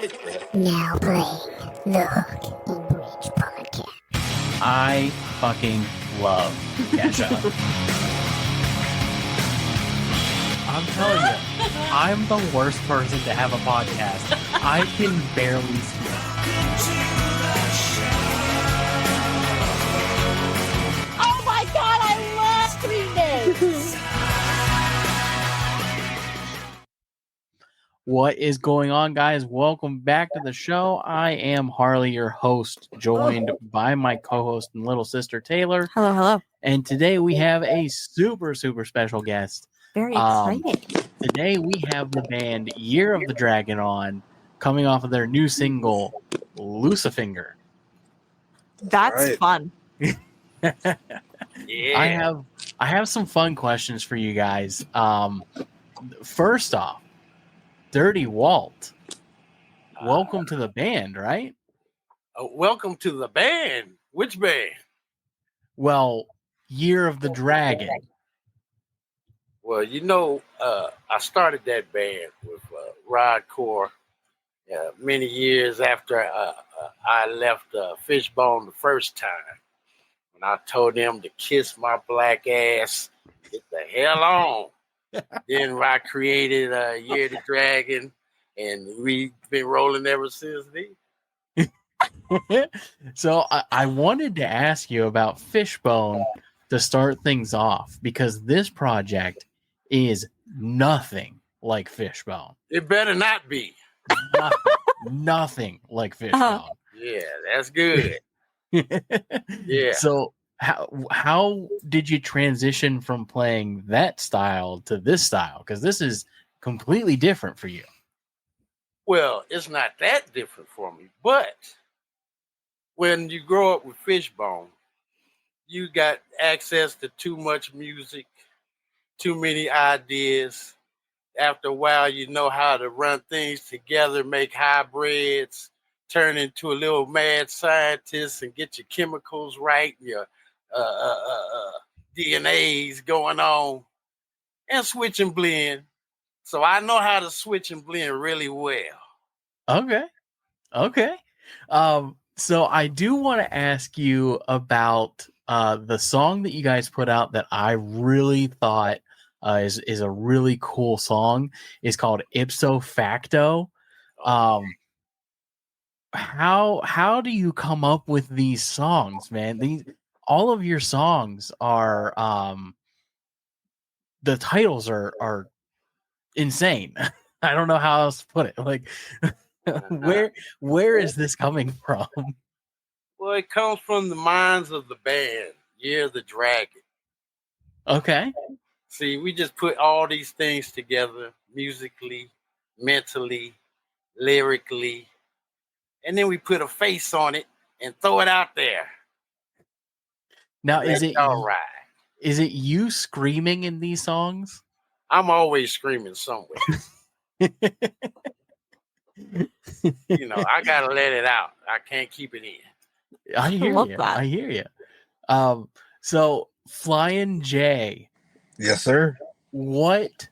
Now playing the Hook and Bridge podcast. I fucking love Kesha. I'm telling you, I'm the worst person to have a podcast. I can barely speak. Oh my god, I love this! What is going on, guys? Welcome back to the show. I am Harley, your host, joined by my co-host and little sister, Taylor. Hello, hello. And today we have a super special guest. Very exciting. Today we have the band Year of the Dragon on, coming off of their new single, Lucifinger. That's right. fun. Yeah. I have some fun questions for you guys. First off, Dirty Walt, welcome to the band, right? Welcome to the band. Which band? Well, Year of the Dragon. Well, I started that band with Rod Core many years after I left Fishbone the first time. When I told them to kiss my black ass, get the hell on. Then I created Year of the Dragon, and we've been rolling ever since then. So I wanted to ask you about Fishbone to start things off, because this project is nothing like Fishbone. It better not be. Nothing like Fishbone. Yeah, that's good. Yeah. So how did you transition from playing that style to this style? Because this is completely different for you. Well, it's not that different for me, but when you grow up with Fishbone, you got access to too much music, too many ideas. After a while, you know how to run things together, make hybrids, turn into a little mad scientist and get your chemicals right, your DNAs going on, and switch and blend. So I know how to switch and blend really well. Okay. So I do want to ask you about the song that you guys put out that I really thought is a really cool song. It's called Ipso Facto. How do you come up with these songs, man? All of your songs are the titles are insane. I don't know how else to put it. Like, where is this coming from? Well, it comes from the minds of the band, Year of the Dragon. Okay. See, we just put all these things together musically, mentally, lyrically, and then we put a face on it and throw it out there. Now, is it all right? Is it you screaming in these songs? I'm always screaming somewhere. I gotta let it out. I can't keep it in. I hear you. So Flyin J. Yes, sir. What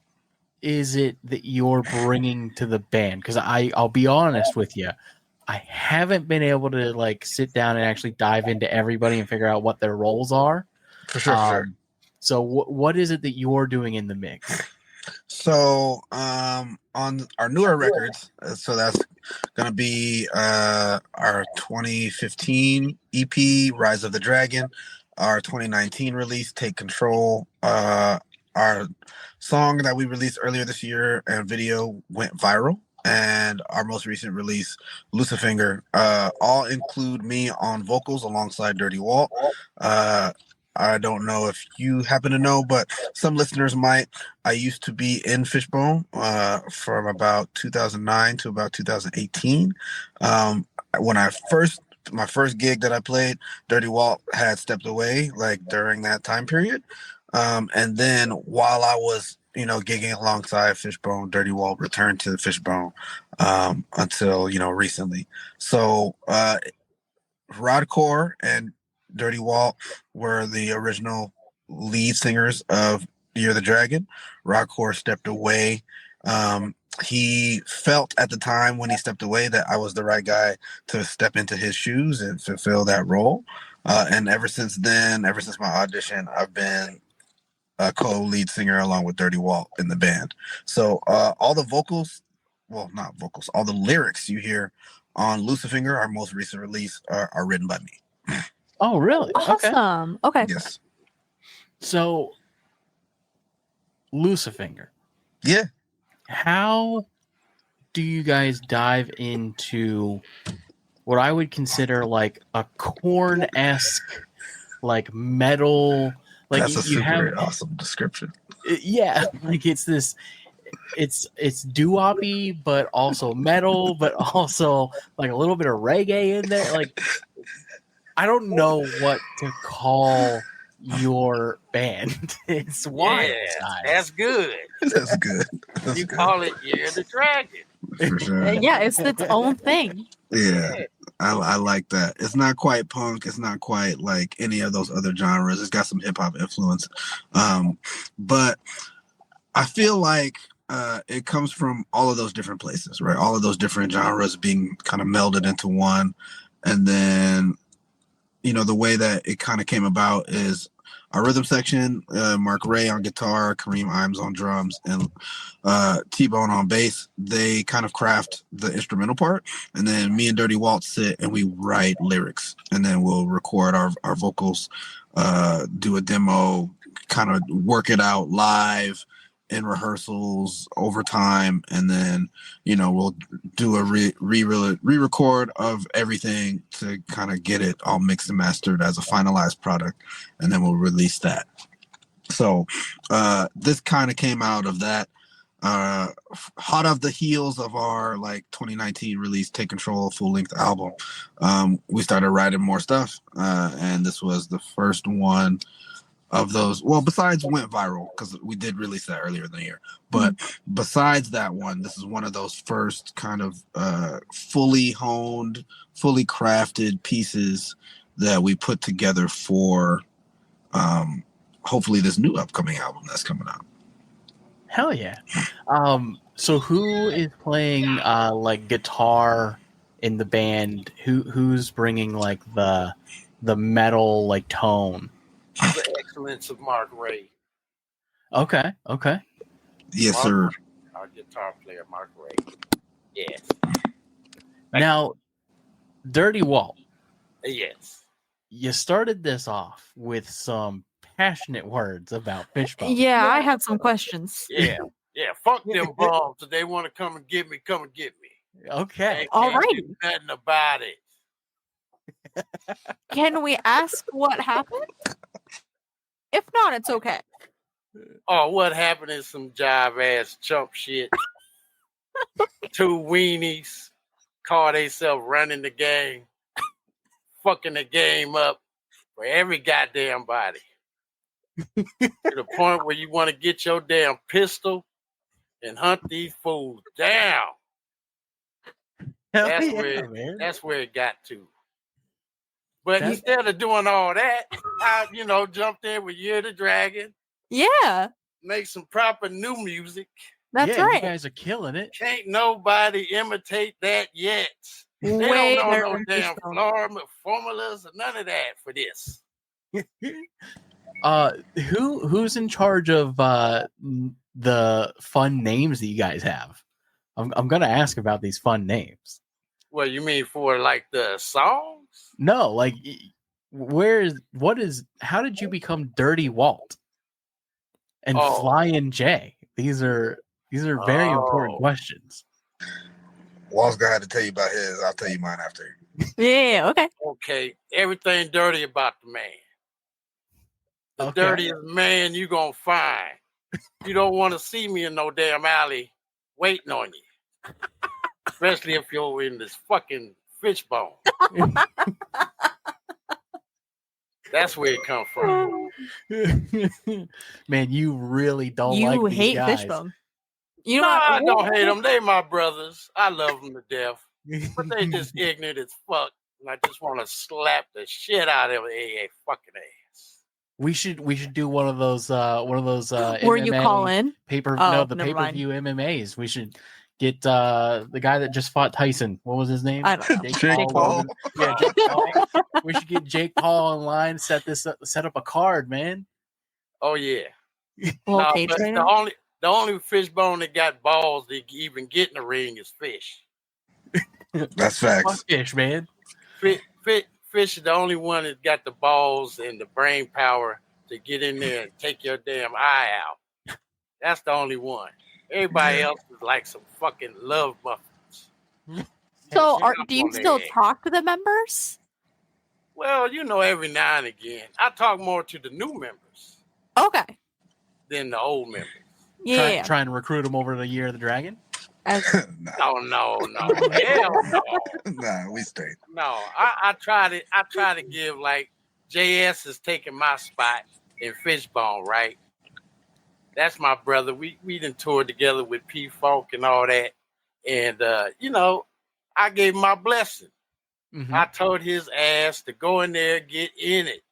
is it that you're bringing to the band? Because I'll be honest with you, I haven't been able to sit down and actually dive into everybody and figure out what their roles are. For sure. So what is it that you're doing in the mix? So on our newer records, so that's gonna be our 2015 EP, Rise of the Dragon, our 2019 release, Take Control, our song that we released earlier this year and video went viral, and our most recent release, Lucifinger, all include me on vocals alongside Dirty Walt. I don't know if you happen to know, but some listeners might. I used to be in Fishbone from about 2009 to about 2018. When my first gig that I played, Dirty Walt had stepped away during that time period. And then while I was, gigging alongside Fishbone, Dirty Walt returned to Fishbone until, recently. So Rod Core and Dirty Walt were the original lead singers of Year of the Dragon. Rod Core stepped away he felt at the time when he stepped away that I was the right guy to step into his shoes and fulfill that role. And ever since then, ever since my audition, I've been a co-lead singer along with Dirty Walt in the band. So all the vocals, well, not vocals, all the lyrics you hear on Lucifinger, our most recent release, are written by me. Oh, really? Okay. Awesome. Okay. Yes. So, Lucifinger, Yeah. how do you guys dive into what I would consider like a Korn-esque, like metal? Like That's a you super have, awesome description. yeah, like it's this, it's doo-woppy, but also metal, but also like a little bit of reggae in there. Like I don't know what to call your band. It's wild. Yeah, guys. that's good. That's good. That's You good. call it Year of the Dragon. For sure. Yeah, it's its own thing. Yeah, I like that. It's not quite punk. It's not quite like any of those other genres. It's got some hip hop influence, but I feel like it comes from all of those different places, right? All of those different genres being kind of melded into one, and then the way that it kind of came about is our rhythm section, Mark Ray on guitar, Kareem Imes on drums, and T-Bone on bass. They kind of craft the instrumental part, and then me and Dirty Walt sit and we write lyrics, and then we'll record our vocals, do a demo, kind of work it out live in rehearsals over time, and then we'll do a re-record of everything to kind of get it all mixed and mastered as a finalized product, and then we'll release that. So this kind of came out of that, hot off the heels of our 2019 release Take Control full-length album. We started writing more stuff, and this was the first one of those. Well, besides went viral, because we did release that earlier in the year, but besides that one, this is one of those first kind of fully honed, fully crafted pieces that we put together for hopefully this new upcoming album that's coming out. Hell yeah. So who is playing like guitar in the band? Who's bringing like the metal like tone? The excellence of Mark Ray. Okay. Yes, sir. Our guitar player, Mark Ray. Yes. Now, Dirty Walt. Yes. You started this off with some passionate words about Fishbone. Yeah, I have some questions. Yeah. Fuck them bums. If they want to come and get me, come and get me. Okay. All right. Do nothing about it. Can we ask what happened? If not, it's okay. Oh, what happened is some jive ass chump shit. Two weenies call themselves running the game, fucking the game up for every goddamn body. To the point where you want to get your damn pistol and hunt these fools down. That's where it got to. But instead of doing all that, I, jumped in with Year of the Dragon. Yeah. Make some proper new music. That's right. You guys are killing it. Can't nobody imitate that yet. They Way don't better know no than damn Fishbone. formulas or none of that for this. Who's in charge of the fun names that you guys have? I'm gonna ask about these fun names. Well, you mean for like the songs? No, like how did you become Dirty Walt and Flyin J? These are very important questions. Walt's gonna have to tell you about his. I'll tell you mine after. Yeah, okay. Okay, everything dirty about the man. The dirtiest man you gonna find. You don't want to see me in no damn alley waiting on you. Especially if you're in this fucking Fishbone. That's where it come from. Man, you really don't You like these hate guys. Fishbone. You No, know I don't hate them. They my brothers. I love them to death. But they just ignorant as fuck. And I just want to slap the shit out of their fucking ass. We should do one of those where MMA you call in. the never pay-per-view mind. MMAs. We should Get the guy that just fought Tyson. What was his name? I don't know. Jake Paul. Yeah, Jake Paul. We should get Jake Paul in line. Set up a card, man. Oh yeah. Little No, cage but trainer? the only fishbone that got balls to even get in the ring is fish. That's facts. Fish, man. Fish is the only one that got the balls and the brain power to get in there and take your damn eye out. That's the only one. Everybody else is like some fucking love muffins. So, Sit do up you on their still head. talk to the members? Well, every now and again. I talk more to the new members Okay. than the old members. Yeah. Trying to recruit him over to the Year of the Dragon. As, No. Hell no. Nah, we stayed. No. I try to give like JS is taking my spot in Fishbone, right? That's my brother. We done toured together with P Funk and all that. And I gave him my blessing. Mhm. I told his ass to go in there, get in it.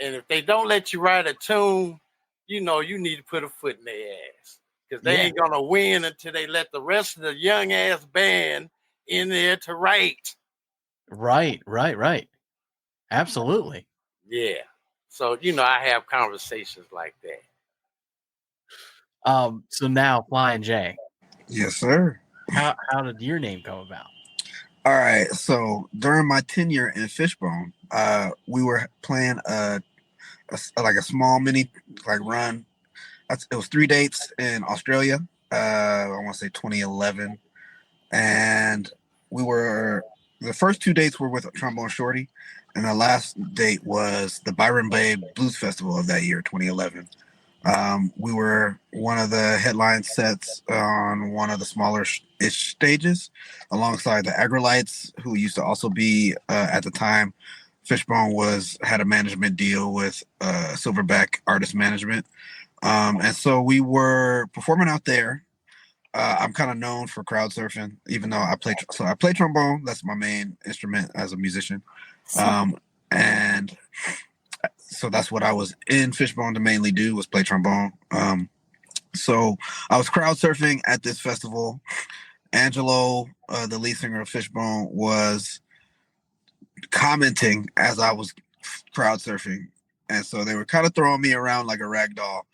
And if they don't let you write a tune, you need to put a foot in their ass. Because they ain't going to win until they let the rest of the young ass band in there to write. Right. Absolutely. Yeah. So, I have conversations like that. So now, Flyin' J, Yes, sir. how did your name come about? All right. So during my tenure in Fishbone, we were playing a small mini run. It was 3 dates in Australia. I want to say 2011, and the first 2 dates were with Trombone Shorty, and the last date was the Byron Bay Blues Festival of that year, 2011. We were one of the headline sets on one of the smaller-ish stages, alongside the Agrolites, who used to also be at the time. Fishbone had a management deal with Silverback Artist Management, and so we were performing out there. I'm kind of known for crowd surfing, even though I play trombone. That's my main instrument as a musician, and so that's what I was in Fishbone to mainly do, was play trombone. So I was crowd surfing at this festival. Angelo, the lead singer of Fishbone, was commenting as I was crowd surfing. And so they were kind of throwing me around like a rag doll.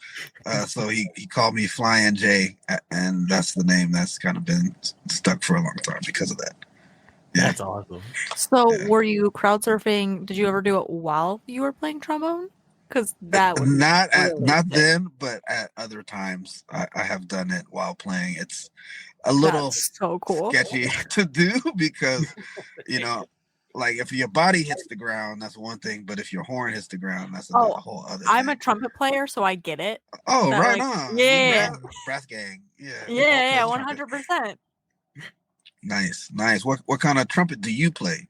So he called me Flyin' J, and that's the name that's kind of been stuck for a long time because of that. Yeah. That's awesome. so, were you crowd surfing? Did you ever do it while you were playing trombone? Because that would not really sick. then, but at other times I have done it while playing. It's a little That's so cool. sketchy to do because like if your body hits the ground, that's one thing, but if your horn hits the ground, that's a whole other thing. I'm a trumpet player, so I get it. Oh, that, right like, on. yeah. Brass gang. Yeah. Yeah, we all play trumpet. 100%. Nice. What kind of trumpet do you play?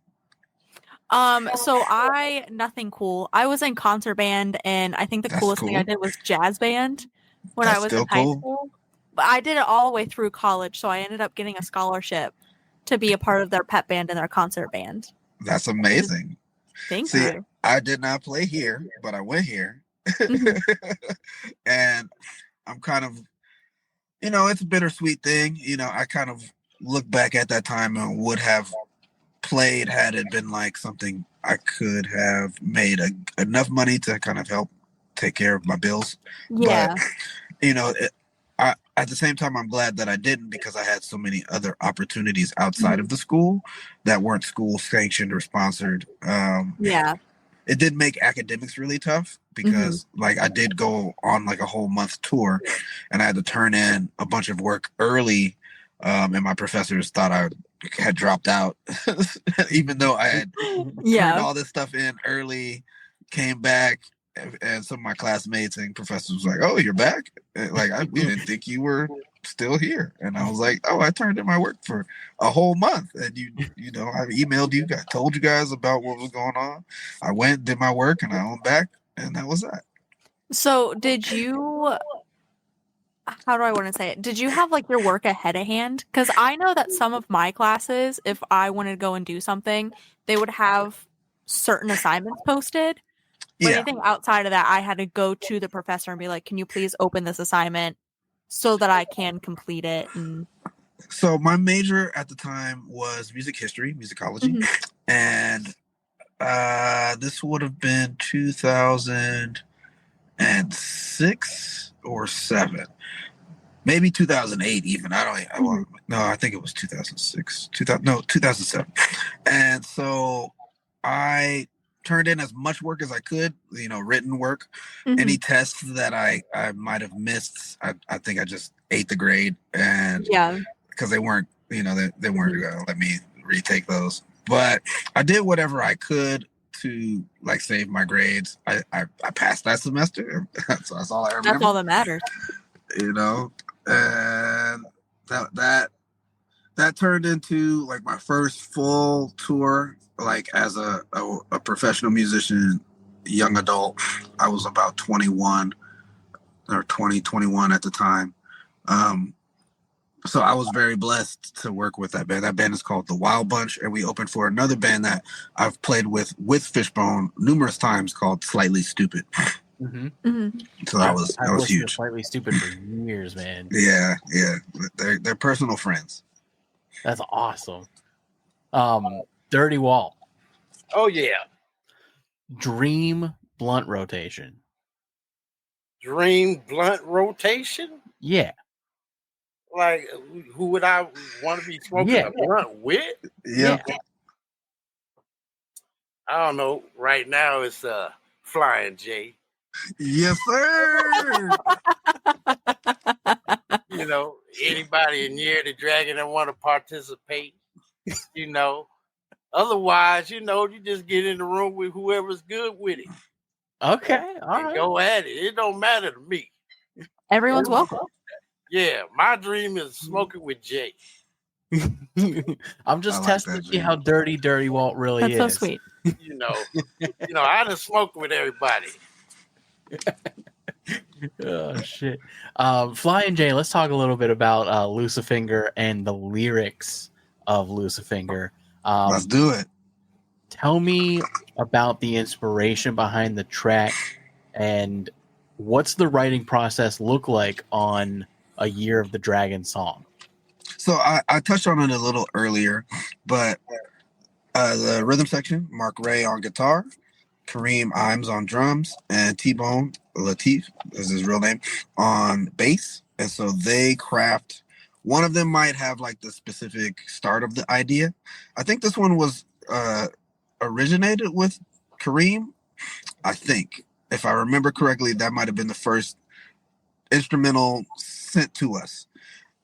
So nothing cool. I was in concert band, and I think the That's coolest thing I cool. did was jazz band when That's I was still in high cool. school. But I did it all the way through college, so I ended up getting a scholarship to be a part of their pep band and their concert band. That's amazing. Thank See, you. I did not play here, but I went here. Mhm. And I'm kind of, it's a bittersweet thing. I kind of look back at that time and would have played had it been like something I could have made enough money to kind of help take care of my bills. Yeah. But, at the same time, I'm glad that I didn't, because I had so many other opportunities outside of the school that weren't school sanctioned or sponsored. Yeah. It did make academics really tough because I did go on like a whole month tour, and I had to turn in a bunch of work early. And my professors thought I had dropped out, even though I had turned all this stuff in early, came back, and some of my classmates and professors was like, "Oh, you're back? We didn't think you were still here." And I was like, "Oh, I turned in my work for a whole month, and I emailed you guys, told you guys about what was going on. I went, did my work, and I went back, and that was that." So did you, how do I want to say it? Did you have like your work ahead of hand? Because I know that some of my classes, if I wanted to go and do something, they would have certain assignments posted. But anything outside of that, I had to go to the professor and be like, "Can you please open this assignment so that I can complete it?" And So my major at the time was music history, musicology, and this would have been 2006 or 7, maybe 2008 even. No, I think it was 2006. 2007. And so I turned in as much work as I could, written work. Any tests that I might have missed, I think I just ate the grade, and because they weren't, they weren't gonna let me retake those. But I did whatever I could to like save my grades. I passed that semester. So that's all I remember. That's all that matters. And that turned into like my first full tour, like as a professional musician, young adult. I was about 21 or 21 at the time. So I was very blessed to work with that band. That band is called The Wild Bunch, and we opened for another band that I've played with Fishbone numerous times called Slightly Stupid. So that was huge. Slightly Stupid for years, man. Yeah. They're personal friends. That's awesome. Dirty Walt. Oh yeah. Dream blunt rotation. Dream blunt rotation? Yeah. Like, who would I want to be smoking a blunt with? Yeah. I don't know. Right now it's Flyin, J. Yes, sir. Anybody in Year the Dragon that want to participate, Otherwise, you just get in the room with whoever's good with it. Okay, all right. Go at it. It don't matter to me. Everyone's welcome. Yeah, my dream is smoking with Jay. I'm just testing to see how dirty Walt really is. That's so sweet. I done smoked with everybody. Oh shit. Flyin' J, let's talk a little bit about Lucifinger and the lyrics of Lucifinger. Let's do it. Tell me about the inspiration behind the track, and what's the writing process look like on a Year of the Dragon song? So I touched on it a little earlier, but the rhythm section, Mark Ray on guitar, Kareem Imes on drums, and T-Bone Latif is his real name on bass. And so they craft, one of them might have like the specific start of the idea. I think this one was originated with Kareem. I think, if I remember correctly, that might have been the first instrumental sent to us.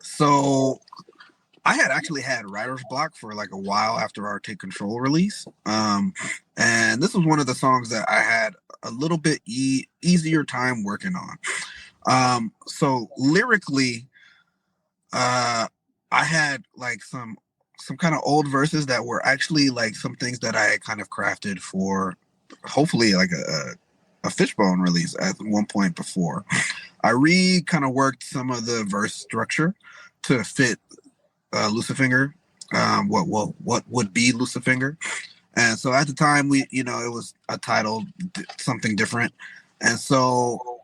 So I had actually had writer's block for like a while after our Take Control release. And this was one of the songs that I had a little bit easier time working on. So lyrically, I had like some kind of old verses that were actually like some things that I had kind of crafted for hopefully like a Fishbone release at one point before. I kind of worked some of the verse structure to fit Lucifinger, what would be Lucifinger. And so at the time it was a title, something different. And so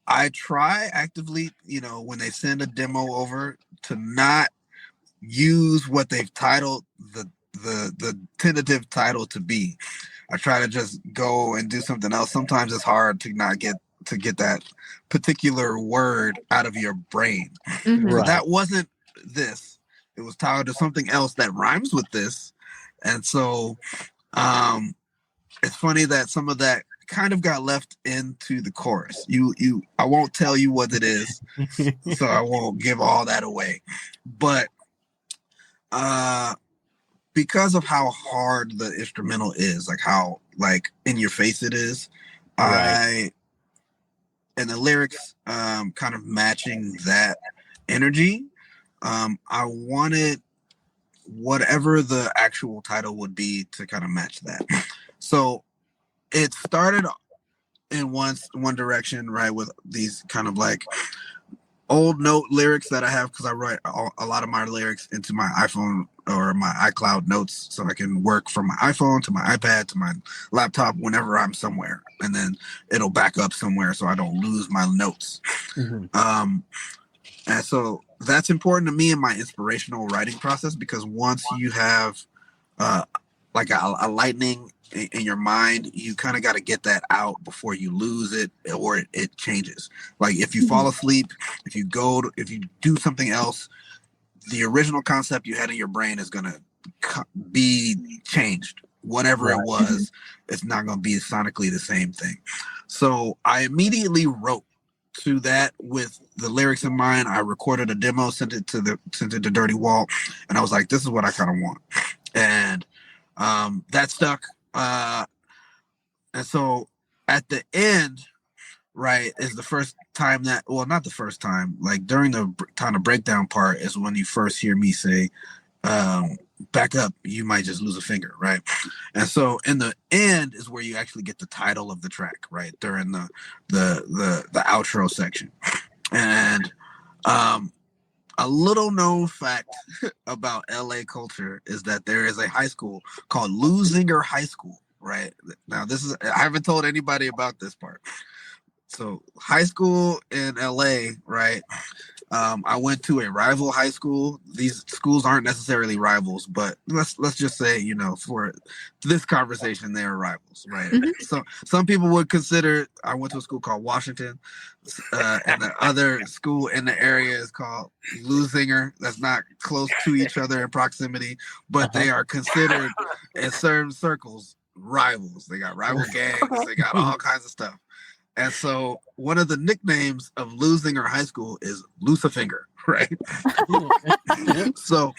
I try actively, when they send a demo over, to not use what they've titled the tentative title to be. I try to just go and do something else. Sometimes it's hard to not get that particular word out of your brain. Mm-hmm. So that wasn't this. It was tied to something else that rhymes with this. And so it's funny that some of that kind of got left into the chorus. I won't tell you what it is, so I won't give all that away. But because of how hard the instrumental is, like how like in your face it is, right. And the lyrics kind of matching that energy, I wanted whatever the actual title would be to kind of match that. So it started in one direction, right, with these kind of like old note lyrics that I have, because I write a lot of my lyrics into my iPhone or my iCloud notes, so I can work from my iPhone to my iPad to my laptop whenever I'm somewhere, and then it'll back up somewhere so I don't lose my notes. Mm-hmm. And so that's important to me in my inspirational writing process, because once you have like a lightning in your mind, you kind of got to get that out before you lose it, or it changes. Like if you fall asleep, if you do something else, the original concept you had in your brain is going to be changed. Whatever it was, it's not going to be sonically the same thing. So I immediately wrote to that with the lyrics in mind. I recorded a demo, sent it to Dirty Walt, and I was like, this is what I kind of want. And that stuck. And so at the end, right, is the first time that, well, not the first time, like during the kind of breakdown part is when you first hear me say, back up, you might just lose a finger, right? And so in the end is where you actually get the title of the track, right, during the outro section. And a little known fact about LA culture is that there is a high school called Lusinger High School, right? Now I haven't told anybody about this part. So high school in LA, right? I went to a rival high school. These schools aren't necessarily rivals, but let's just say, for this conversation, they're rivals, right? So some people would consider, I went to a school called Washington, and the other school in the area is called Lusinger. That's not close to each other in proximity, but they are considered in certain circles rivals. They got rival gangs. They got all kinds of stuff. And so one of the nicknames of Lusinger High School is Lucifinger, right? So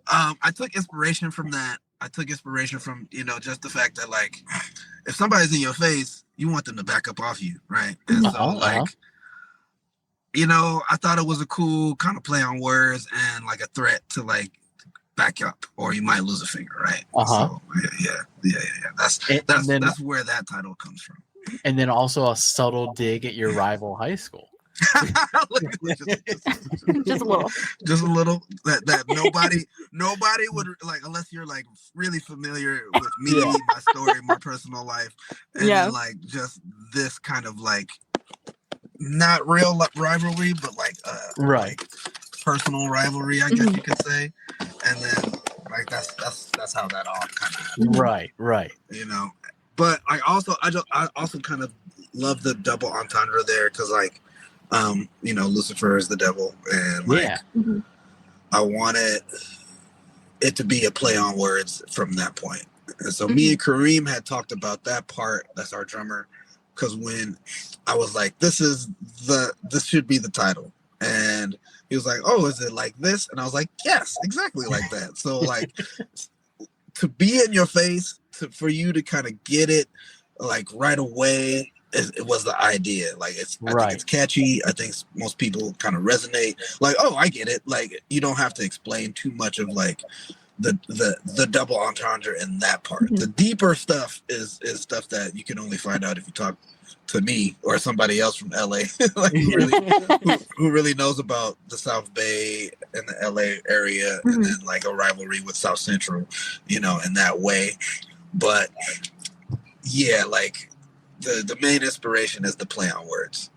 I took inspiration from that. I took inspiration from, just the fact that, like, if somebody's in your face, you want them to back up off you, right? And so, like, I thought it was a cool kind of play on words and, like, a threat to, like, back up, or you might lose a finger, right? So, yeah. That's where that title comes from. And then also a subtle dig at your rival high school. Just a little. That nobody would, like, unless you're, like, really familiar with me, my story, my personal life, and then, like, just this kind of, like, not real rivalry, but like like personal rivalry, I guess you could say. And then, like, that's how that all kind of right. But I also kind of love the double entendre there, because, like, Lucifer is the devil, and, like, I wanted it to be a play on words from that point. And so me and Kareem had talked about that part. That's our drummer, because when I was like, this should be the title, and he was like, oh, is it like this? And I was like, yes, exactly like that. So, like, to be in your face, for you to kind of get it, like, right away, it was the idea. Like, I think it's catchy. I think most people kind of resonate. Like, oh, I get it. Like, you don't have to explain too much of, like, the double entendre in that part. The deeper stuff is stuff that you can only find out if you talk to me or somebody else from LA, like, who really knows about the South Bay and the LA area, and then, like, a rivalry with South Central, in that way. But yeah, like, the main inspiration is the play on words.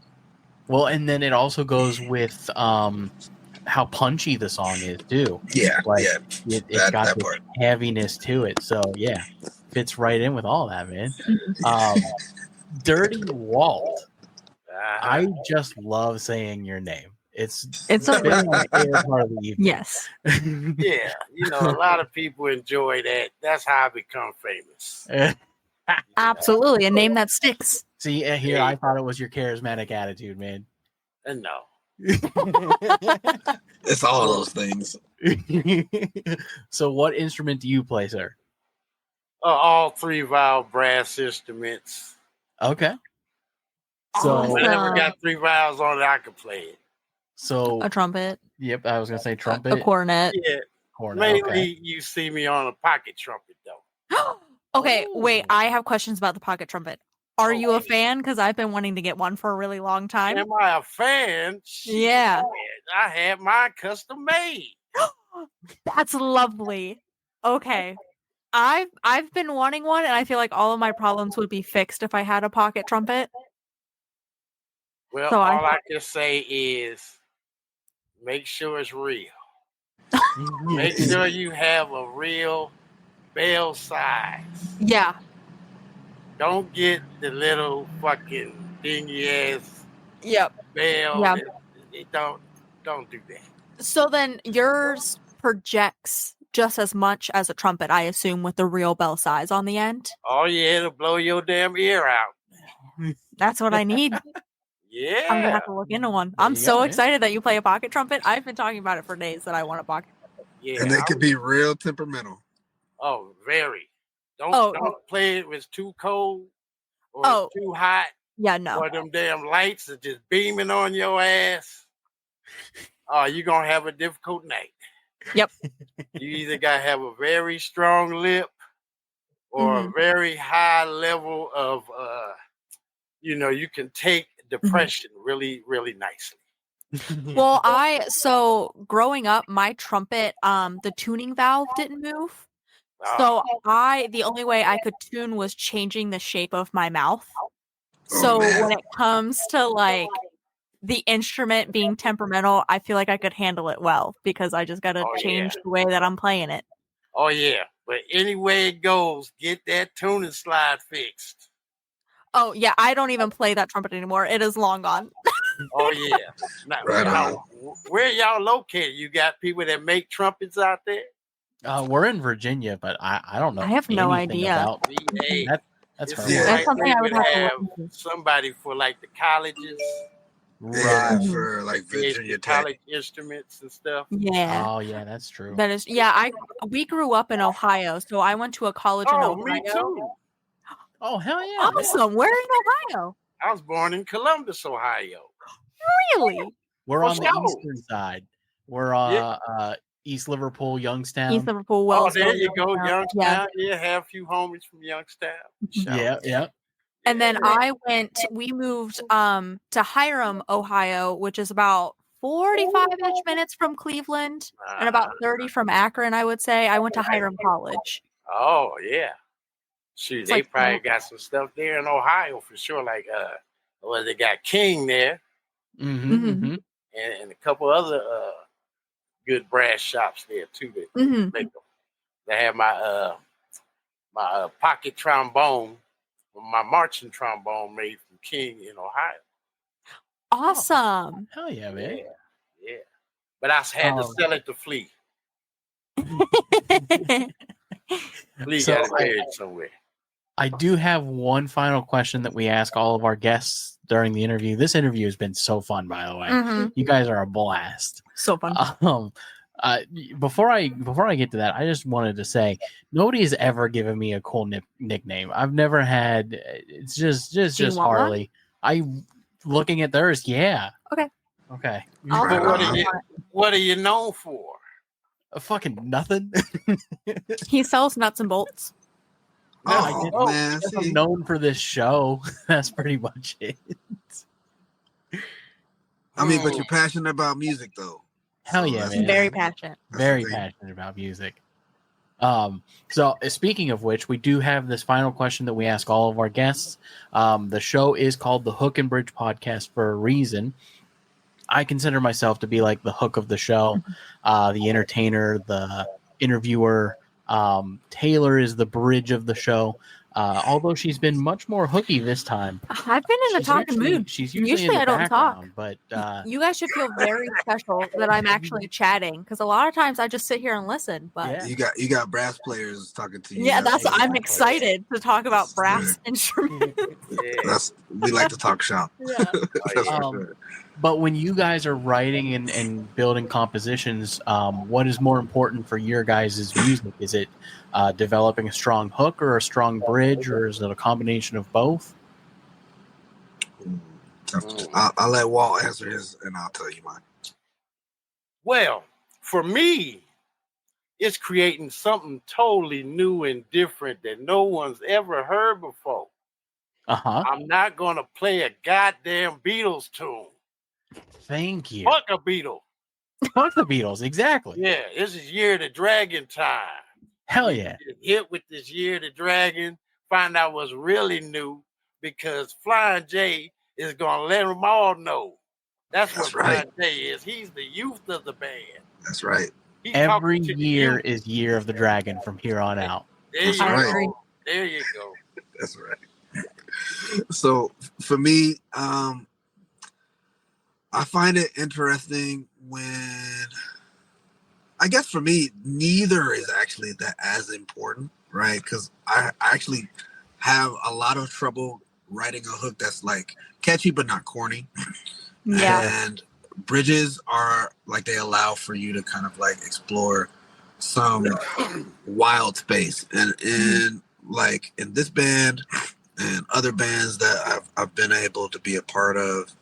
Well, and then it also goes with how punchy the song is too. Yeah, like, yeah. It's got this heaviness to it. So yeah, fits right in with all that, man. Dirty Walt. I just love saying your name. It's a been my favorite part of the evening. Yes. Yeah, a lot of people enjoy that. That's how I become famous. Absolutely, a name that sticks. See, here, I thought it was your charismatic attitude, man. And no. It's all those things. So what instrument do you play, sir? All 3-valve brass instruments. Okay. So whenever got 3 valves on it, I could play it. So a trumpet. Yep, I was gonna say trumpet. A cornet. Yeah. Cornet. Mainly you see me on a pocket trumpet though. Okay, wait, I have questions about the pocket trumpet. Are you a fan? Because I've been wanting to get one for a really long time. Am I a fan? Yeah. I had mine custom made. That's lovely. Okay. I've been wanting one, and I feel like all of my problems would be fixed if I had a pocket trumpet. Well, all I can say is make sure it's real. Make sure you have a real bell size. Yeah. Don't get the little fucking dingy ass Yep. bell. Yeah. Don't do that. So then yours projects just as much as a trumpet, I assume, with the real bell size on the end. Oh yeah, it'll blow your damn ear out. That's what I need. I'm gonna Yeah. have to look into one. There I'm you so go, man. excited that you play a pocket trumpet. I've been talking about it for days that I want a pocket. Yeah. And they could be real temperamental. Oh, very. Don't play it when it's too cold or it's too hot. Yeah, no. Or them damn lights are just beaming on your ass. Oh, you're gonna have a difficult night. Yep. You either gotta have a very strong lip or a very high level of you can take depression really, really nicely. Well, so growing up, my trumpet, the tuning valve didn't move. So the only way I could tune was changing the shape of my mouth. So when it comes to like the instrument being temperamental, I feel like I could handle it well because I just got to change the way that I'm playing it. Oh yeah, but any way it goes, get that tuning slide fixed. Oh yeah, I don't even play that trumpet anymore. It is long gone. Oh yeah. Now, where y'all located? You got people that make trumpets out there? We're in Virginia, but I don't know. I have no anything idea. About that's her. That's something I would have to look into. Somebody for like the colleges. Yeah, for like Virginia Tech. College instruments and stuff. Yeah. Oh yeah, that's true. That is. Yeah, we grew up in Ohio, so I went to a college in Ohio. Me too. Oh hell yeah! Awesome. Where in Ohio? I was born in Columbus, Ohio. Really? We're on the eastern side. We're East Liverpool, Youngstown. East Liverpool, Wells. Oh, there you go, Youngstown. Yeah, have a few homies from Youngstown. Yeah. And then we moved to Hiram, Ohio, which is about 45-ish minutes from Cleveland and about 30 from Akron, I would say. I went to Hiram College. Oh, yeah. Shoot, they probably got some stuff there in Ohio for sure. Like, they got King there. Mm-hmm. And a couple other good brass shops there, too. That make them. They have my pocket trombone, my marching trombone made from King in Ohio. Awesome. Hell yeah, man. Yeah. But I had to sell it to Flea. Flea got it buried somewhere. I do have one final question that we ask all of our guests during the interview. This interview has been so fun, by the way. You guys are a blast. So fun. Before I get to that, I just wanted to say nobody has ever given me a cool nickname. I've never had. It's just Harley. Looking at theirs, yeah. Okay. What are you known for? Fucking nothing. He sells nuts and bolts. I'm known for this show. That's pretty much it. I mean, but you're passionate about music, though. Hell yeah, man. Very passionate. Very passionate about music. So speaking of which, we do have this final question that we ask all of our guests. The show is called the Hook and Bridge Podcast for a reason. I consider myself to be like the hook of the show, the entertainer, the interviewer. Taylor is the bridge of the show. Although she's been much more hooky this time. I've been in a talking mood. She's usually in the background, but you guys should feel very special that I'm actually chatting, because a lot of times I just sit here and listen. But you got brass players talking to you. Yeah, I'm excited to talk about brass instruments. We like to talk shop. Yeah. But when you guys are writing and building compositions, what is more important for your guys' music? Is it developing a strong hook or a strong bridge, or is it a combination of both? I'll let Walt answer his, and I'll tell you mine. Well, for me, it's creating something totally new and different that no one's ever heard before. I'm not going to play a goddamn Beatles tune. Thank you. Fuck a Beatle. Fuck the Beatles, exactly. Yeah, this is Year of the Dragon time. Hell yeah. Hit with this Year of the Dragon, find out what's really new, because Flyin' J is going to let them all know That's That's what right. Friday is. He's the youth of the band. That's right. He's Every talking to the year youth. is Year of the Dragon from here on out. There That's you I right. agree. go. There you go. That's right. So for me, I find it interesting when, I guess for me, neither is actually that as important, right? Because I actually have a lot of trouble writing a hook that's like catchy but not corny. Yeah. And bridges are like, they allow for you to kind of like explore some wild space. And in like in this band and other bands that I've been able to be a part of,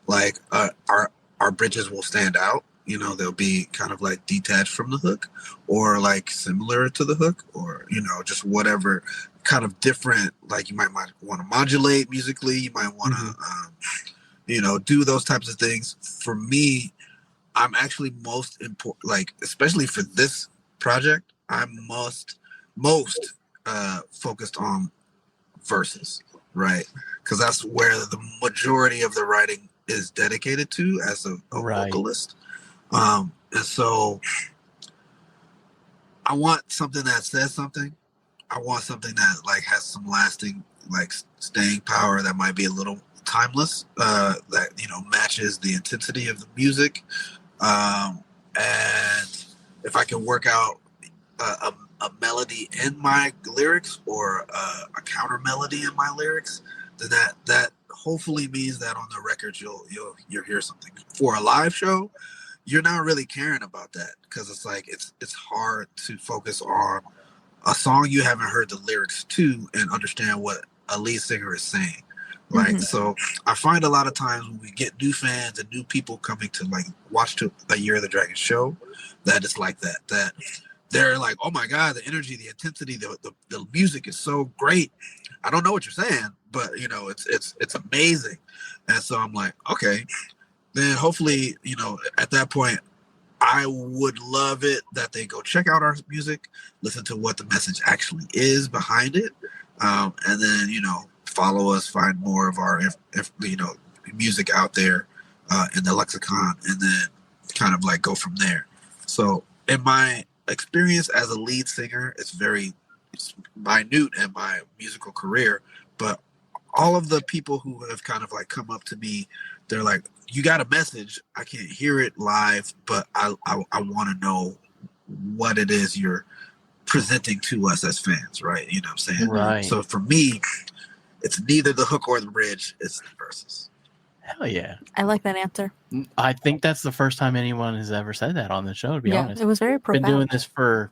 like our bridges will stand out. You know, they'll be kind of like detached from the hook, or like similar to the hook, or you know, just whatever kind of different. Like you might want to modulate musically. You might want to, you know, do those types of things. For me, I'm actually most important, like especially for this project, I'm most focused on verses, right? Because that's where the majority of the writing is dedicated to as a Right. vocalist. And so I want something that says something. I want something that like has some lasting, like staying power, that might be a little timeless, that, you know, matches the intensity of the music. And if I can work out a melody in my lyrics, or a counter melody in my lyrics, then that hopefully means that on the record you'll hear something. For a live show, you're not really caring about that, because it's like it's hard to focus on a song you haven't heard the lyrics to and understand what a lead singer is saying. Like, so I find a lot of times when we get new fans and new people coming to like watch a Year of the Dragon show, that it's like that they're like, oh my God, the energy, the intensity, the music is so great. I don't know what you're saying, but you know, it's amazing. And so I'm like, okay, then hopefully, you know, at that point, I would love it that they go check out our music, listen to what the message actually is behind it, and then, you know, follow us, find more of our, if you know, music out there in the lexicon, and then kind of like go from there. So in my experience as a lead singer, it's minute in my musical career, but all of the people who have kind of like come up to me, they're like, you got a message. I can't hear it live, but I want to know what it is you're presenting to us as fans, right? You know what I'm saying? Right. So for me, it's neither the hook or the bridge, it's the verses. Hell yeah. I like that answer. I think that's the first time anyone has ever said that on the show, to be honest. It was very Been profound. doing this for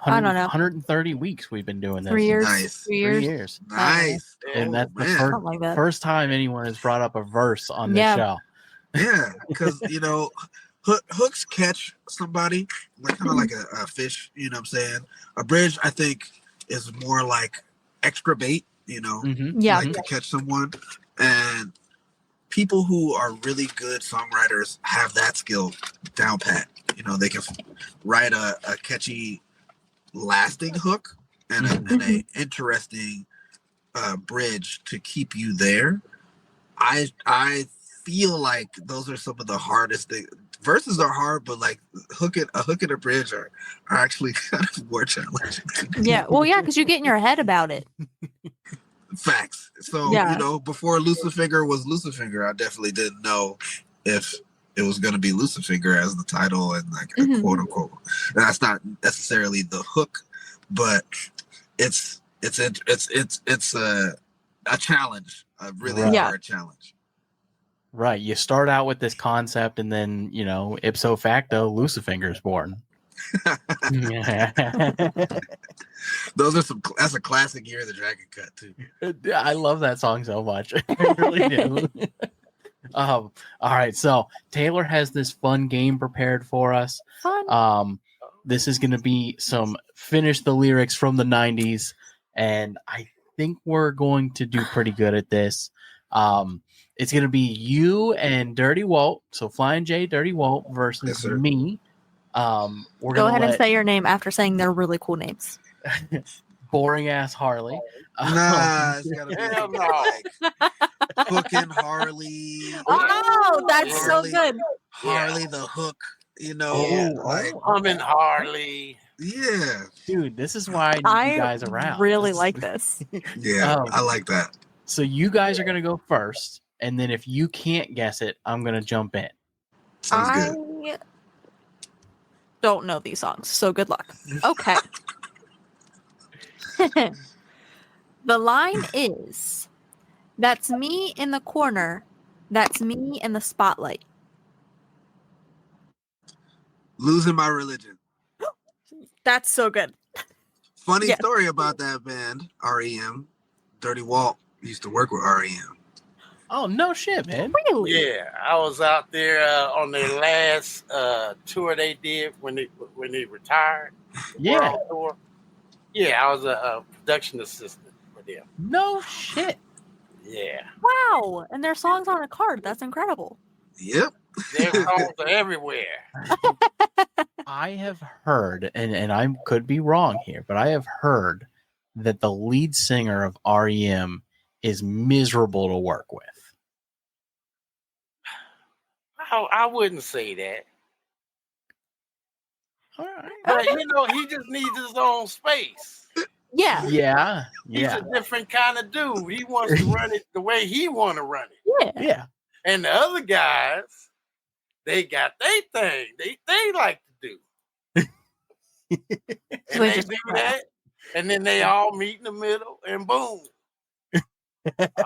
I don't know. 130 weeks we've been doing this. 3 years. Nice. 3 3 years. years. Nice. And that's the Something like that. first time anyone has brought up a verse on this Yeah. show. Yeah, because, you know, hooks catch somebody, like kind of like a fish, you know what I'm saying? A bridge, I think, is more like extra bait, you know, Yeah. like to catch someone. And people who are really good songwriters have that skill down pat. You know, they can write a catchy, lasting hook and a interesting bridge to keep you there. I feel like those are some of the hardest things. Verses are hard, but like a hook and a bridge are actually kind of more challenging. Yeah. Well, yeah, because you get in your head about it. Facts. So, Yeah. you know, before Lucifinger was Lucifinger, I definitely didn't know if it was going to be Lucifinger as the title and like a quote unquote. And that's not necessarily the hook, but it's a challenge, a really hard challenge. Right. You start out with this concept, and then, you know, ipso facto, Lucifinger is born. That's a classic Year of the Dragon cut too. I love that song so much. I really do. All right, so Taylor has this fun game prepared for us. Fun. This is going to be some finish the lyrics from the 90s, and I think we're going to do pretty good at this. It's going to be you and Dirty Walt, so Flyin' J, Dirty Walt versus me. We're Go ahead and say your name after saying their really cool names. Boring ass Harley. Nah, it's gotta be Hell no. Hooking Harley. Oh, that's so Harley. good. Harley the Hook. You know, Oh, like Humming Harley. yeah, dude, this is why I need I you guys around. really like this. yeah. Um, I like that. So you guys are gonna go first, and then if you can't guess it, I'm gonna jump in. Sounds good. I don't know these songs, so good luck. Okay. The line is, "That's me in the corner. That's me in the spotlight." Losing My Religion. That's so good. Funny Yes. story about that band, REM. Dirty Walt used to work with REM. Oh no shit, man! Really? Yeah, I was out there on their last tour they did when they retired. The Yeah, World Tour. Yeah, I was a production assistant for them. no shit. Yeah, Wow. And their songs on a card. That's incredible. Yep. their songs are everywhere. I have heard, and I could be wrong here, but I have heard that the lead singer of REM is miserable to work with. I wouldn't say that. All right. But, he just needs his own space. Yeah. Yeah, He's yeah, a different kind of dude. He wants to run it the way he want to run it. Yeah. yeah. And the other guys, they got their thing. They like to do. And They they just do that. And then they all meet in the middle and boom.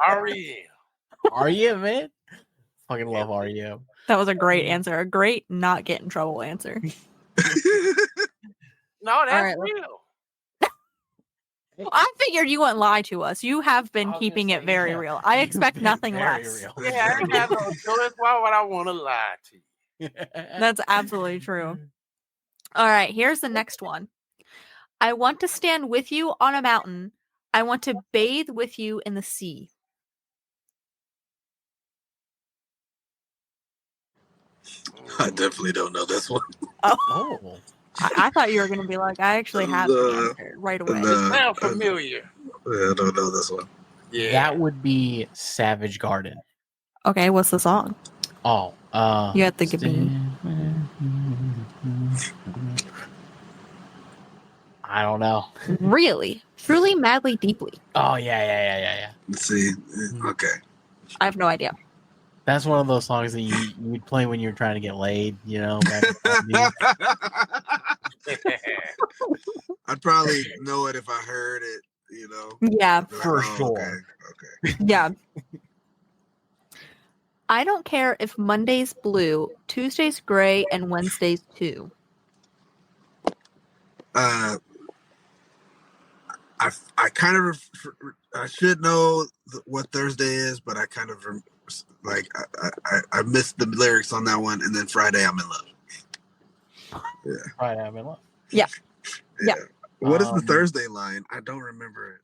REM. REM, man. Fucking love REM. That was a great answer. A great not get in trouble answer. No, that's right, real. I figured you wouldn't lie to us. You have been I was keeping gonna it say, very yeah. real. I expect You've been nothing very less. real. Yeah, I ain't got no choice. Why would I want to lie to you? That's absolutely true. All right, here's the next one. "I want to stand with you on a mountain. I want to bathe with you in the sea." I definitely don't know this one. Oh, I thought you were going to be like, I actually have the answer right away. Sound familiar. I don't know this one. Yeah. that would be Savage Garden. Okay, what's the song? Oh, You have to give me. I don't know. Really? Truly, madly, deeply. Oh yeah. Let's see. Okay. I have no idea. That's one of those songs that you'd play when you were trying to get laid. Back in the 70s. I'd probably know it if I heard it, Yeah, I'd be like, For oh, sure. Okay. yeah. "I don't care if Monday's blue, Tuesday's gray, and Wednesday's too." I kind of I should know what Thursday is, but I kind of I missed the lyrics on that one, and then Friday I'm in love. Right, I'm in love. Yeah. What is the Thursday line? I don't remember it.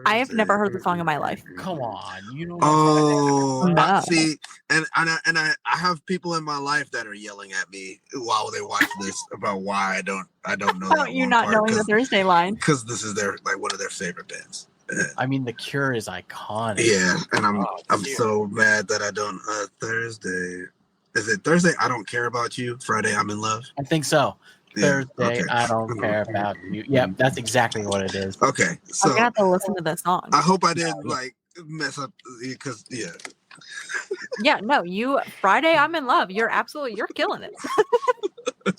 I have never heard the song in my life. Come on, you know. Oh, No. see, and I have people in my life that are yelling at me while they watch this about why I don't know. How about you not knowing the Thursday line? Because this is one of their favorite bands. I mean, The Cure is iconic. Yeah, and I'm Cure. so mad that I don't. Thursday, is it Thursday? I don't care about you. Friday, I'm in love. I think so. Yeah, Thursday, okay. I don't care about you. Yep, that's exactly what it is. Okay, I'm so gonna have to listen to this song. I hope I didn't mess up because Yeah, no, you Friday, I'm in love. You're killing it.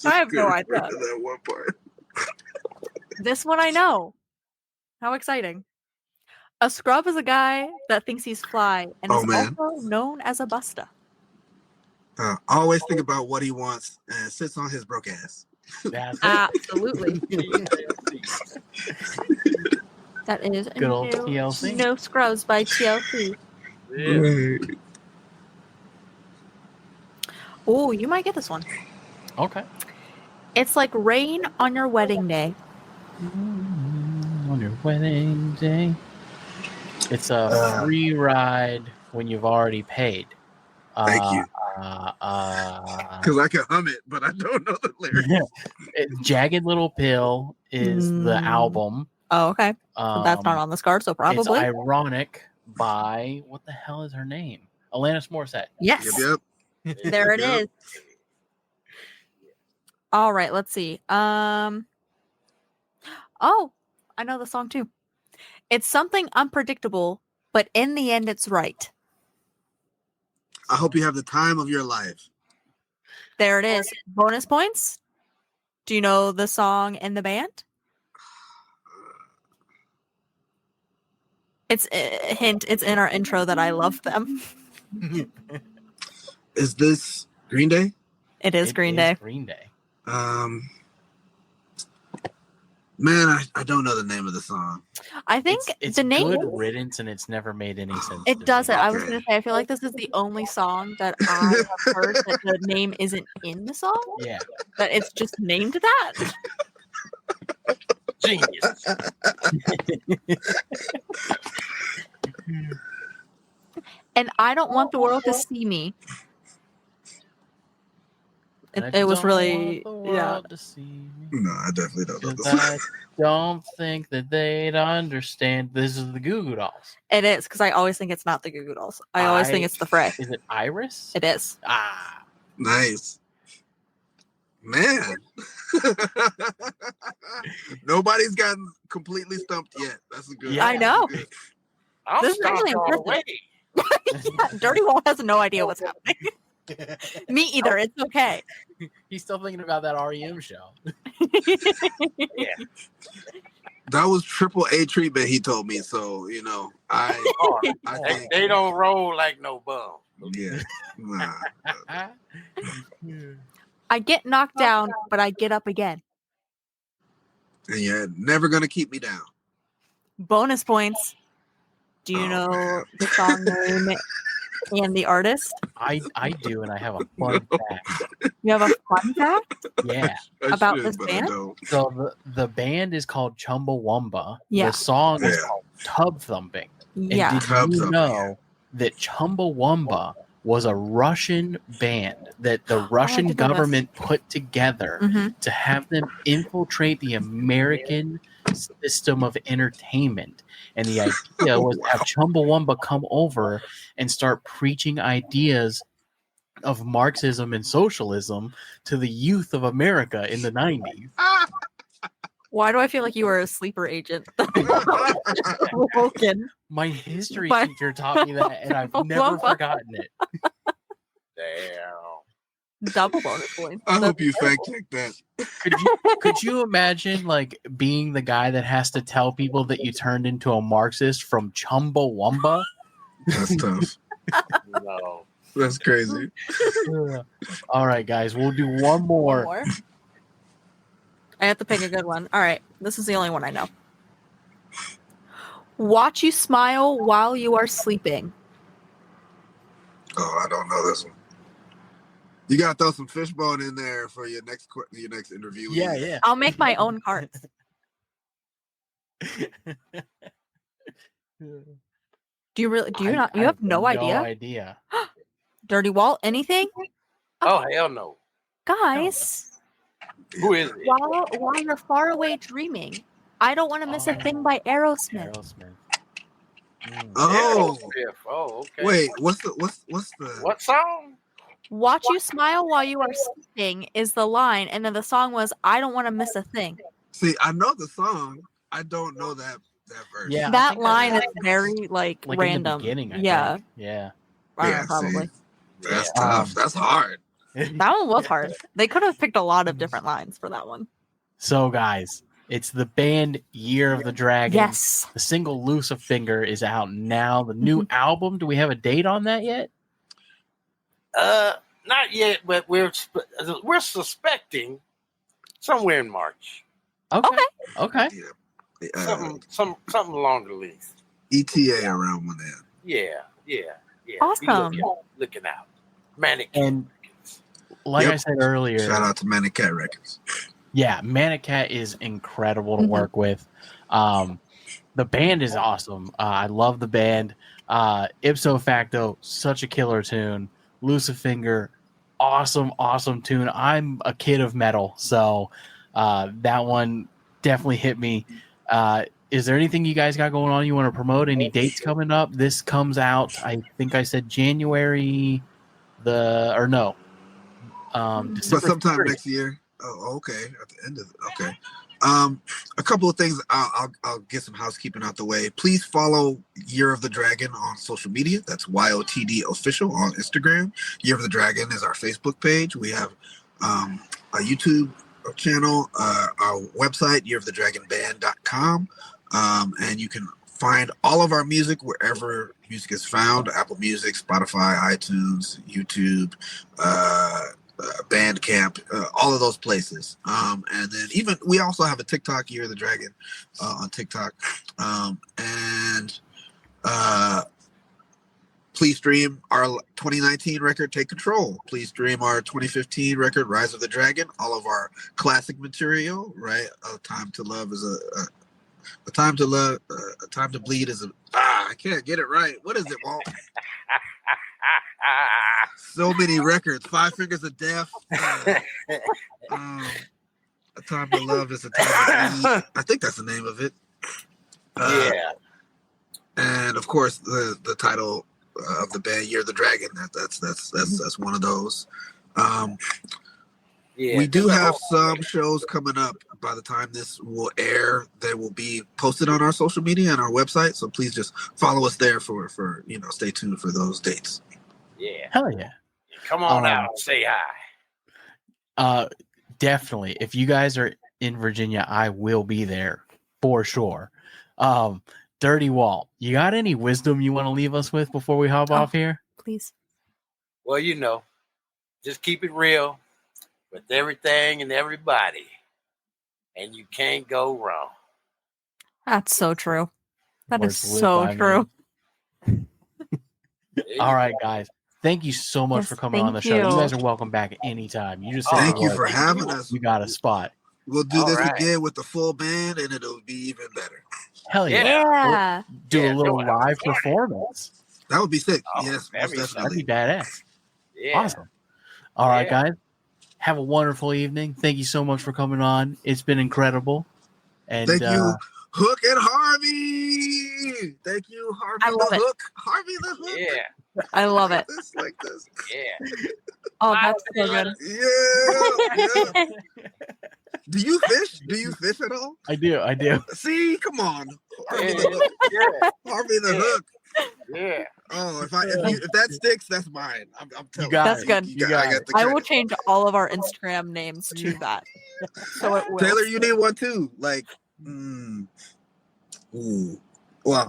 I have no idea. That one part. This one I know. How exciting. "A scrub is a guy that thinks he's fly and Oh, is man. also known as a busta." Always think about what he wants and sits on his broke ass. That's it. Absolutely. That is Good old TLC. No Scrubs by TLC. Yeah. Oh, you might get this one. Okay. "It's like rain on your wedding day." On your wedding day. It's a free ride when you've already paid. Thank you. Because I can hum it, but I don't know the lyrics. Jagged Little Pill is the album. Oh, okay. So that's not on this card, so It's probably. ironic by what the hell is her name? Alanis Morissette. Yes. Yep. There it Yep. is. All right, let's see. Oh, I know the song too. It's something unpredictable, but in the end it's right. I hope you have the time of your life. There it is. Bonus points. Do you know the song and the band? It's a hint. It's in our intro that I love them. Is this Green Day? It is Green Day. Green Day. Man, I don't know the name of the song. I think It's the name. good riddance, and it's never made any sense. It to doesn't. me. I was going to say, I feel like this is the only song that I have heard that the name isn't in the song. Yeah. That it's just named that. Genius. And I don't want the world to see me. And I It was don't really, want the yeah. world to see me, No, I definitely don't know 'cause this. I don't think that they'd understand. This is the Goo Goo Dolls. It is, because I always think it's not the Goo Goo Dolls. I always think it's the Fray. Is it Iris? It is. Ah. Nice. Man. Nobody's gotten completely stumped yet. That's a good. Yeah. I know. that's good. I'm This is stumped really all the impressive. way. Dirty Walt has no idea what's happening. Me either. It's okay. He's still thinking about that REM show. That was triple A treatment, he told me. So, I think, They don't roll like no bum. yeah. Nah. I get knocked down, but I get up again. And you're never going to keep me down. Bonus points. Do you Oh, know man. the song name and the artist? I do, and I have a fun fact. You have a fun fact? Yeah. I About should, this but band? I don't. So the band is called Chumbawamba. Yeah. The song is Yeah. called Tub Thumping. Yeah. And Tub did you Thumping, know that Chumbawamba was a Russian band that the Russian did know this. government put together Mhm. to have them infiltrate the American system of entertainment? And the idea was to have Chumbawamba come over and start preaching ideas of Marxism and socialism to the youth of America in the 90s. Why do I feel like you were a sleeper agent? Woken. My history But- teacher taught me that, and I've never forgotten it. Damn. Double bonus points. I That's hope you terrible. fact check that. Could you imagine like being the guy that has to tell people that you turned into a Marxist from Chumbawamba? That's tough. No. That's crazy. All right, guys, we'll do one more. One more. I have to pick a good one. All right, this is the only one I know. Watch you smile while you are sleeping. Oh, I don't know this one. You gotta throw some fishbone in there for your next interview. Yeah. I'll make my own cards. Do you really? Do you not? You have no idea. No idea. Dirty Walt. Anything, Oh, hell no. guys? Who is it? While you're far away dreaming, I don't want to miss a thing by Aerosmith. Aerosmith. Oh, Aerosmith. Oh, okay. wait. What's the? What song? Watch you smile while you are sleeping is the line, and then the song was "I don't want to miss a thing." See, I know the song. I don't know that verse. Yeah. I That think line is that's very like in the random. beginning, I yeah, think. Yeah. I don't Yeah, know, probably. see. That's Yeah. tough. That's hard. That one was hard. They could have picked a lot of different lines for that one. So, guys, it's the band Year of the Dragon. Yes. The single Lucifer is out now. The new album, do we have a date on that yet? Not yet, but we're suspecting somewhere in March. Okay. Something along the lines. ETA around when then. Yeah. Be Awesome. looking out. Manic. And like Yep. I said earlier, Shout out to Manic Cat Records. yeah, Manic Cat is incredible to work with. The band is awesome. I love the band. Ipso Facto, such a killer tune. Lucifer, awesome tune. I'm a kid of metal, so that one definitely hit me. is there anything you guys got going on you want to promote? Any dates coming up? This comes out, I think I said January December But sometime 30th. next year. Oh, okay. At the end of it. Okay. A couple of things. I'll get some housekeeping out the way. Please follow Year of the Dragon on social media. That's YOTD official on Instagram. Year of the Dragon is our Facebook page. We have a YouTube channel, our website, yearofthedragonband.com. And you can find all of our music wherever music is found: Apple Music, Spotify, iTunes, YouTube, Bandcamp, all of those places. And then even we also have a TikTok, Year of the Dragon, on TikTok. Please stream our 2019 record, Take Control. Please stream our 2015 record, Rise of the Dragon. All of our classic material, right? A Time to Love is a Time to Love, A Time to Bleed is I can't get it right. What is it, Walt? So many records. Five Fingers of Death. A Time to Love is a Time to Bleed. I think that's the name of it. Yeah. And of course, the title of the band, Year of the Dragon. That's one of those. We do have some shows coming up. By the time this will air, they will be posted on our social media and our website. So please just follow us there for stay tuned for those dates. Yeah. Hell yeah. Come on out and say hi. Definitely. If you guys are in Virginia, I will be there for sure. Dirty Walt, you got any wisdom you want to leave us with before we hop off here? Please. Well, just keep it real with everything and everybody, and you can't go wrong. That's so true. That is Words so live by true. me. All right, guys. Thank you so much for coming on the show. You guys are welcome back anytime. You just thank you for having us. You got a spot. We'll do this again with the full band, and it'll be even better. Hell yeah! Yeah. Do a little live performance. That would be sick. Oh, Yes, that'd most That'd be definitely. badass. Yeah. Awesome. All right, guys. Have a wonderful evening. Thank you so much for coming on. It's been incredible. And thank you, Hook and Harvey. Thank you, Harvey I love the it. Hook. Harvey the Hook. Yeah. I love it. This, like this. Yeah. Oh, that's so good. Yeah. Do you fish? Do you fish at all? I do. See, come on, Harvey the Hook. Yeah. Harvey the Hook. Yeah. Oh, if that sticks, that's mine. I'm telling you. That's good. You got it. the I will credit. change all of our Instagram names to that. So it will. Taylor, you need one too. Like, well,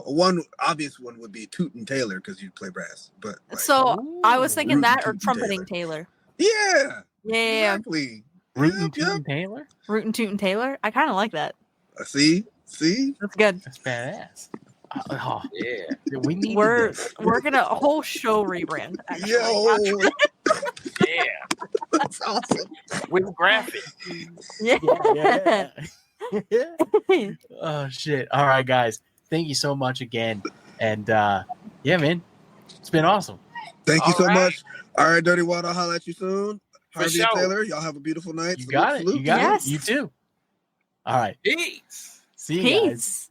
one obvious one would be Tootin' Taylor because you play brass. But So I was thinking that or Rootin' trumpeting Taylor. yeah, Yeah. exactly. Rootin' Yep. Tootin' Taylor? Rootin' Tootin' Taylor. I kind of like that. See, That's good. That's badass. Oh, Yeah. we need We're gonna a whole show rebrand. Actually. yo, Yeah. that's awesome. With graphic. Yeah. Oh shit. All right, guys. Thank you so much again. And yeah, man. It's been awesome. Thank you All so right. much. All right, Dirty Walt, I'll holler at you soon. For Harvey and sure. Taylor, y'all have a beautiful night. You got it. Salute. You got Yes. it. You too. All right. Peace. See you guys. Peace.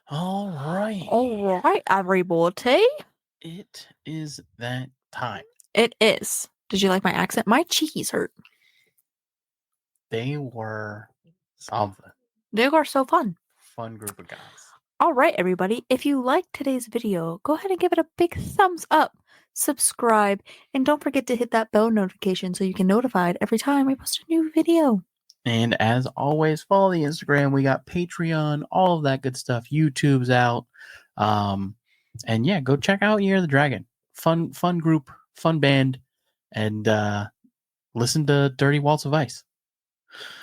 All right. All right, everybody. It is that time. It is. Did you like my accent? My cheeks hurt. They were something. They are so fun. Fun group of guys. All right, everybody. If you liked today's video, go ahead and give it a big thumbs up, subscribe, and don't forget to hit that bell notification so you can notified every time I post a new video. And as always, follow the Instagram. We got Patreon, all of that good stuff. YouTube's out. And yeah, go check out Year of the Dragon. Fun group, fun band, and listen to Dirty Walt's advice.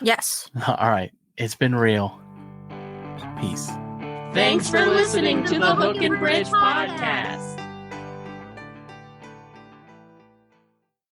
Yes. All right. It's been real. Peace. Thanks for listening to the Hook and Bridge podcast.